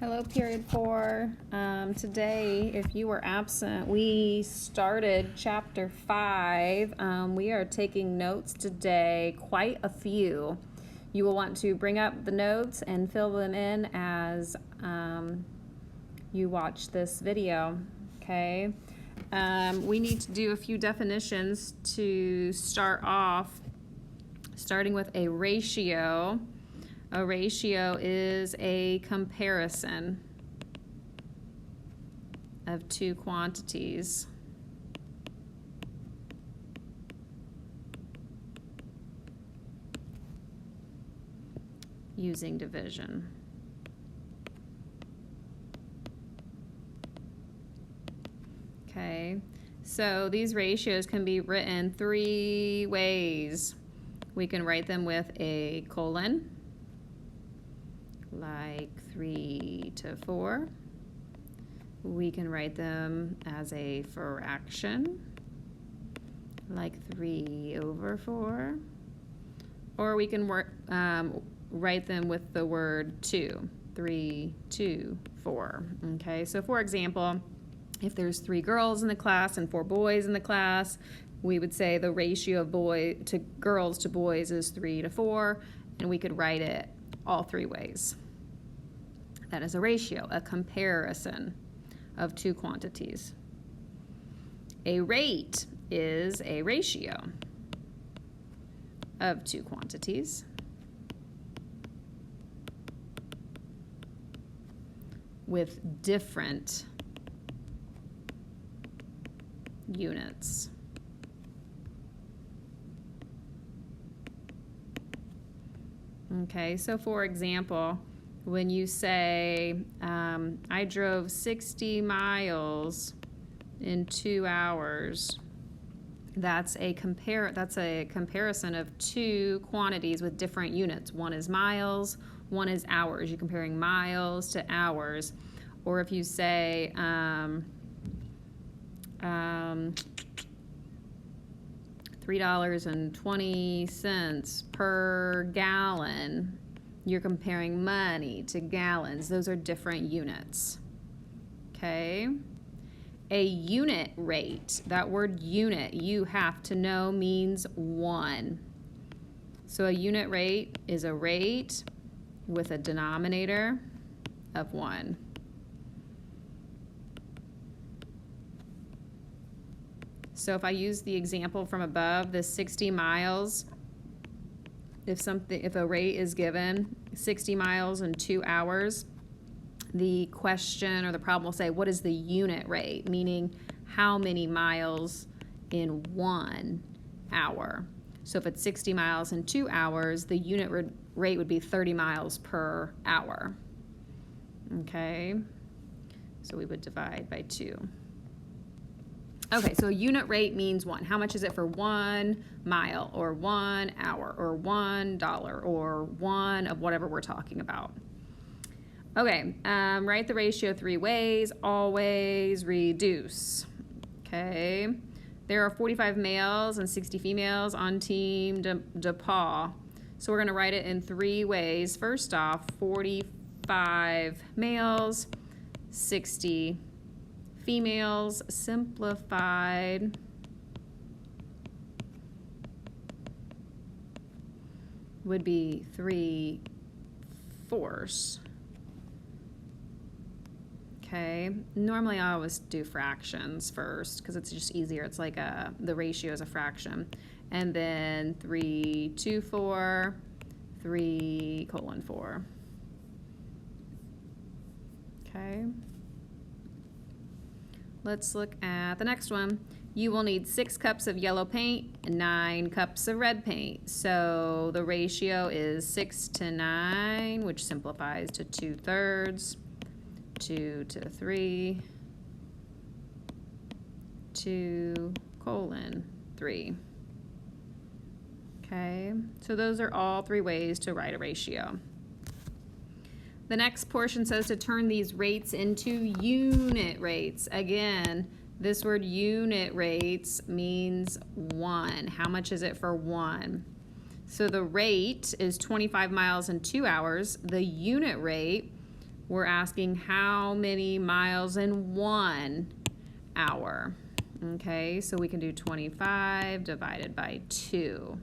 Hello, period 4. Today, if you were absent, we started chapter 5. We are taking notes today, quite a few. You will want to bring up the notes and fill them in as you watch this video, okay? We need to do a few definitions to start off, starting with a ratio. A ratio is a comparison of two quantities. Using division. Okay, so these ratios can be written three ways. We can write them with a colon, like 3 to 4. We can write them as a fraction, like 3/4. Or we can write them with the word 2, 3 to 4. Okay, so for example, if there's 3 girls in the class and 4 boys in the class, we would say the ratio of girls to boys is 3 to 4, and we could write it all three ways. That is a ratio, a comparison of two quantities. A rate is a ratio of two quantities. With different units. Okay, so for example, when you say, I drove 60 miles in 2 hours, that's a comparison of two quantities with different units. One is miles, one is hours. You're comparing miles to hours. Or if you say, $3.20 per gallon, you're comparing money to gallons. Those are different units. Okay? A unit rate, that word unit, you have to know, means one. So a unit rate is a rate with a denominator of 1. So if I use the example from above, the 60 miles, if a rate is given 60 miles in 2 hours, the question or the problem will say, what is the unit rate? Meaning how many miles in 1 hour. So if it's 60 miles in 2 hours, the unit rate would be 30 miles per hour. Okay, so we would divide by 2. Okay, so a unit rate means 1. How much is it for 1 mile or 1 hour or $1 or 1 of whatever we're talking about? Okay, write the ratio 3 ways. Always reduce. Okay, there are 45 males and 60 females on Team DePaul. So we're going to write it in 3 ways. First off, 45 males, 60 females, simplified would be 3/4. Okay, normally I always do fractions first because it's just easier. It's like the ratio is a fraction. And then 3/4, 3:4. Okay. Let's look at the next one. You will need 6 cups of yellow paint and 9 cups of red paint. So the ratio is 6 to 9, which simplifies to 2/3, 2 to 3, 2:3. Okay, so those are all 3 ways to write a ratio. The next portion says to turn these rates into unit rates. Again, this word unit rates means 1. How much is it for 1? So the rate is 25 miles in 2 hours. The unit rate We're asking how many miles in 1 hour. Okay, so we can do 25 divided by 2.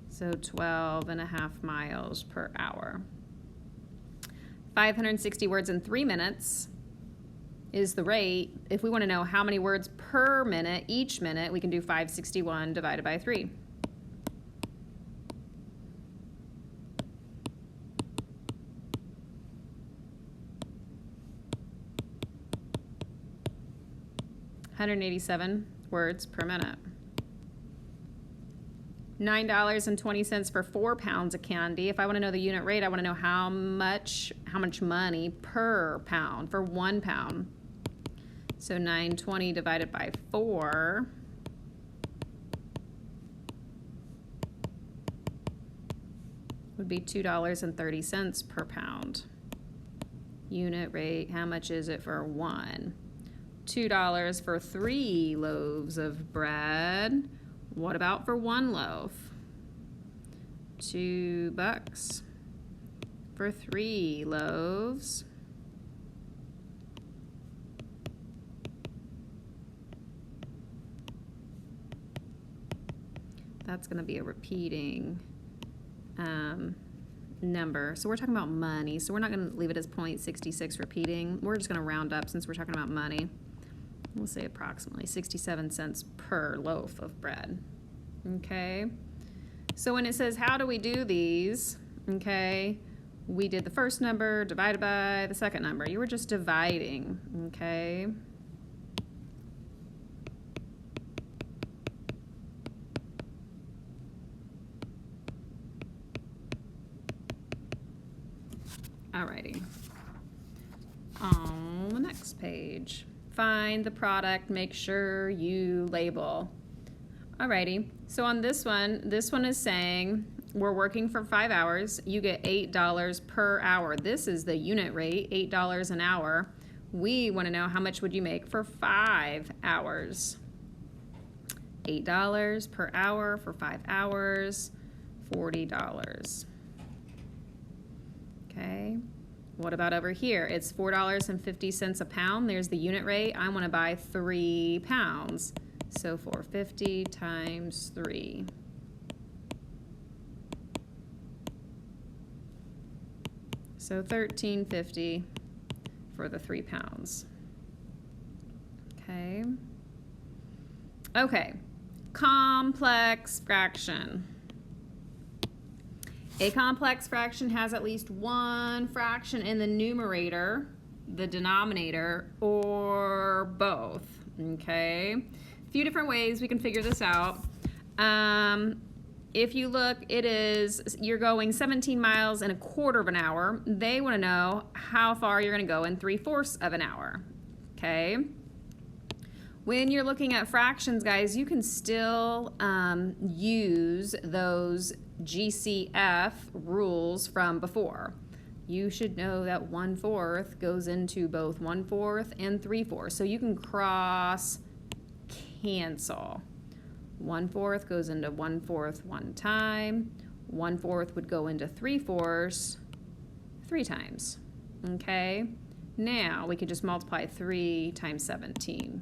So 12.5 miles per hour. 560 words in 3 minutes is the rate. If we want to know how many words per minute, each minute, we can do 561 divided by 3. $187 words per minute. $9.20 for 4 pounds of candy. If I want to know the unit rate, I want to know how much money per pound for 1 pound. So 9.20 divided by 4 would be $2.30 per pound. Unit rate, how much is it for 1? $2 for 3 loaves of bread. What about for 1 loaf? $2 for 3 loaves. That's going to be a repeating number. So we're talking about money. So we're not going to leave it as 0.66 repeating. We're just going to round up since we're talking about money. We'll say approximately 67 cents per loaf of bread. Okay. So when it says, how do we do these? Okay. We did the first number divided by the second number. You were just dividing. Okay. Alrighty. On the next page. Find the product, make sure you label. Alrighty, so on this one is saying we're working for 5 hours. You get $8 per hour. This is the unit rate, $8 an hour. We want to know how much would you make for 5 hours. $8 per hour for 5 hours, $40. Okay. What about over here? It's $4.50 a pound. There's the unit rate. I want to buy 3 pounds. So $4.50 times 3. So $13.50 for the 3 pounds. Okay. Okay. Complex fraction. A complex fraction has at least one fraction in the numerator, the denominator, or both. Okay. A few different ways we can figure this out. If you look, you're going 17 miles in a quarter of an hour. They want to know how far you're going to go in 3/4 of an hour. Okay. When you're looking at fractions, guys, you can still use those GCF rules from before. You should know that 1/4 goes into both 1/4 and 3/4. So you can cross cancel. 1/4 goes into 1/4 one time. 1/4 would go into 3/4 3 times. Okay? Now we could just multiply 3 times 17.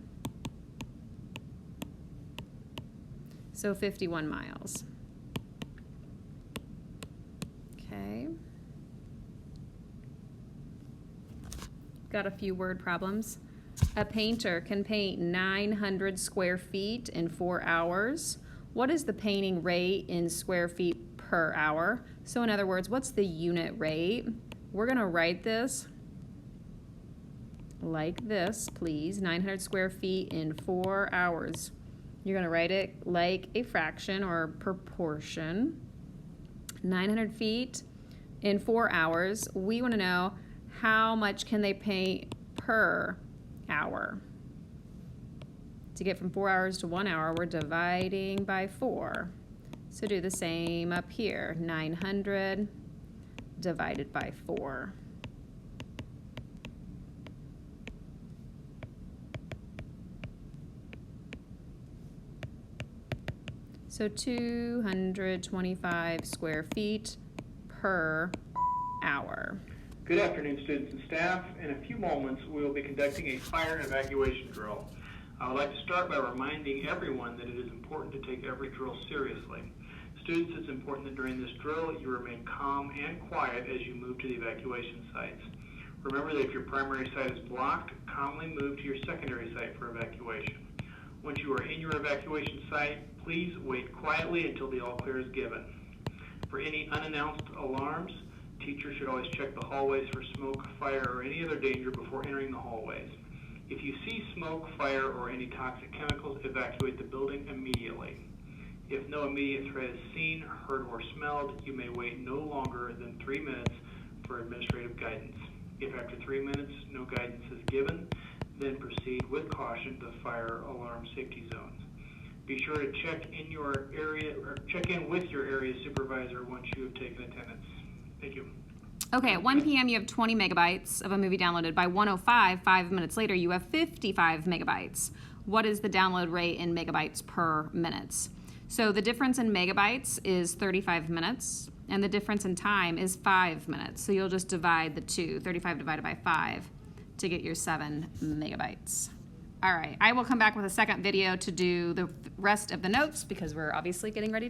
So 51 miles. Okay. Got a few word problems. A painter can paint 900 square feet in 4 hours. What is the painting rate in square feet per hour? So in other words, what's the unit rate? We're going to write this like this, please. 900 square feet in 4 hours. You're going to write it like a fraction or proportion. 900 feet in 4 hours. We want to know how much can they paint per hour. To get from 4 hours to 1 hour, we're dividing by 4. So do the same up here. 900 divided by 4. So 225 square feet per hour. Good afternoon, students and staff. In a few moments, we will be conducting a fire and evacuation drill. I would like to start by reminding everyone that it is important to take every drill seriously. Students, it's important that during this drill, you remain calm and quiet as you move to the evacuation sites. Remember that if your primary site is blocked, calmly move to your secondary site for evacuation. Once you are in your evacuation site, please wait quietly until the all clear is given. For any unannounced alarms, teachers should always check the hallways for smoke, fire, or any other danger before entering the hallways. If you see smoke, fire, or any toxic chemicals, evacuate the building immediately. If no immediate threat is seen, heard, or smelled, you may wait no longer than 3 minutes for administrative guidance. If after 3 minutes no guidance is given, then proceed with caution to the fire alarm safety zones. Be sure to check in with your area supervisor once you have taken attendance. Thank you. Okay, at 1 p.m. you have 20 megabytes of a movie downloaded. By 1:05, 5 minutes later, you have 55 megabytes. What is the download rate in megabytes per minute? So the difference in megabytes is 35 minutes, and the difference in time is 5 minutes. So you'll just divide the two, 35 divided by 5, to get your 7 megabytes. All right, I will come back with a second video to do the rest of the notes because we're obviously getting ready